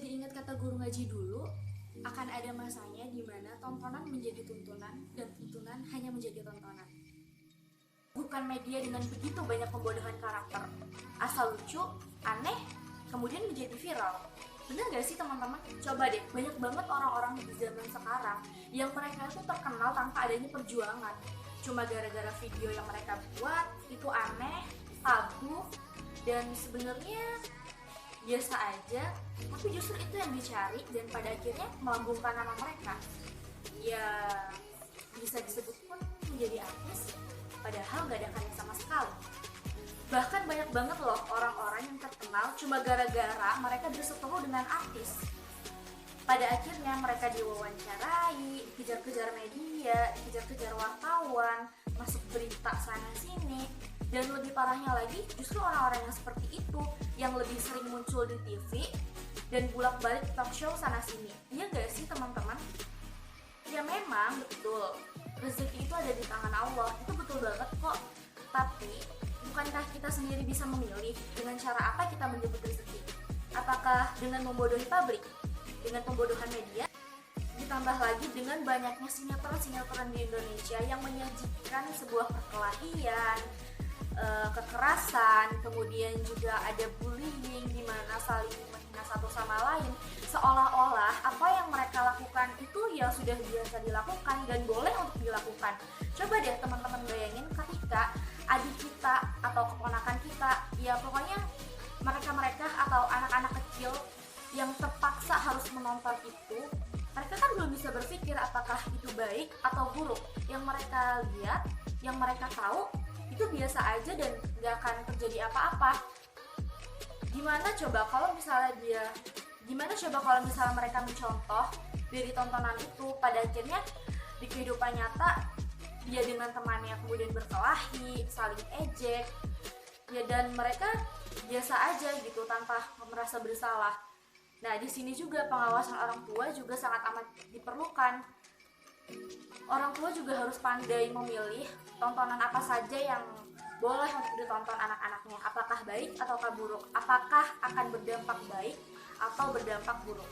jadi ingat kata guru ngaji dulu, akan ada masanya di mana tontonan menjadi tuntunan dan tuntunan hanya menjadi tontonan. Bukan media dengan begitu banyak pembodohan karakter, asal lucu, aneh, kemudian menjadi viral. Bener gak sih teman-teman? Coba deh, banyak banget orang-orang di zaman sekarang yang mereka itu terkenal tanpa adanya perjuangan. Cuma gara-gara video yang mereka buat itu aneh, tabu, dan sebenarnya biasa aja, tapi justru itu yang dicari dan pada akhirnya melambungkan nama mereka. Ya, bisa disebut pun menjadi artis, padahal gak ada karya sama sekali. Bahkan banyak banget loh orang-orang yang terkenal cuma gara-gara mereka berseteru dengan artis. Pada akhirnya mereka diwawancarai, dikejar-kejar media, dikejar-kejar wartawan, masuk berita sana-sini. Dan lebih parahnya lagi, justru orang-orang yang seperti itu yang lebih sering muncul di TV dan bolak-balik talk show sana-sini. Iya gak sih teman-teman? Ya memang betul, rezeki itu ada di tangan Allah, itu betul banget kok. Tapi, bukankah kita sendiri bisa memilih dengan cara apa kita menyebut rezeki? Apakah dengan membodohi pabrik? Dengan pembodohan media? Ditambah lagi dengan banyaknya sinetron-sinetron di Indonesia yang menyajikan sebuah perkelahian, kekerasan, kemudian juga ada bullying di mana saling menghina satu sama lain, seolah-olah apa yang mereka lakukan itu ya sudah biasa dilakukan dan boleh untuk dilakukan. Coba deh teman-teman bayangin ketika adik kita atau keponakan kita, ya pokoknya mereka atau anak-anak kecil yang terpaksa harus menonton itu, mereka kan belum bisa berpikir apakah itu baik atau buruk. Yang mereka lihat, yang mereka tahu itu biasa aja dan gak akan terjadi apa-apa. Gimana coba kalau misalnya mereka mencontoh dari tontonan itu, pada akhirnya di kehidupan nyata dia dengan temannya kemudian berkelahi, saling ejek, ya dan mereka biasa aja gitu tanpa merasa bersalah. Nah di sini juga pengawasan orang tua juga sangat amat diperlukan. Orang tua juga harus pandai memilih tontonan apa saja yang boleh untuk ditonton anak-anaknya. Apakah baik ataukah buruk? Apakah akan berdampak baik atau berdampak buruk?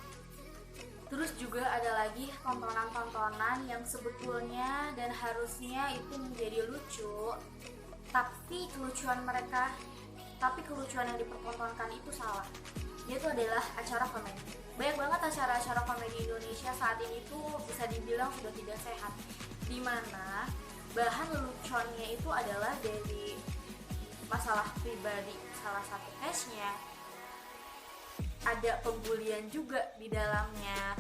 Terus juga ada lagi tontonan-tontonan yang sebetulnya dan harusnya itu menjadi lucu, tapi kelucuan yang dipertontonkan itu salah. Itu adalah acara komedi. Banyak banget acara-acara komedi Indonesia saat ini tuh bisa dibilang sudah tidak sehat, dimana bahan leluconnya itu adalah dari masalah pribadi salah satu case-nya, ada pembulian juga di dalamnya,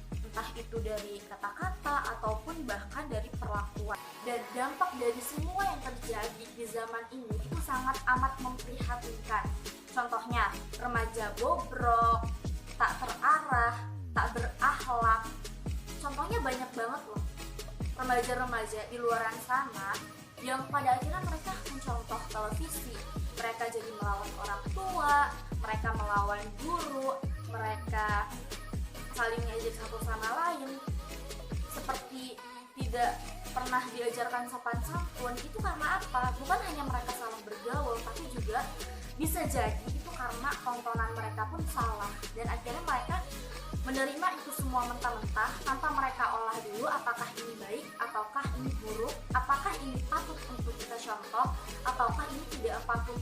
entah itu dari kata-kata ataupun bahkan dari perlakuan. Dan dampak dari semua yang terjadi di zaman ini itu sangat amat memprihatinkan. Contohnya, remaja bobrok, tak terarah, tak berakhlak. Contohnya banyak banget loh. Remaja-remaja di luaran sana yang pada akhirnya mereka mencontoh televisi. Mereka jadi melawan orang tua, mereka melawan guru, mereka saling ngejek satu sama lain. Seperti tidak pernah diajarkan sopan santun. Itu karena apa? Bukan hanya mereka salah bergaul, tapi juga bisa jadi itu karena tontonan mereka pun salah, dan akhirnya mereka menerima itu semua mentah-mentah tanpa mereka olah dulu apakah ini baik ataukah ini buruk, apakah ini patut untuk kita contoh ataukah ini tidak patut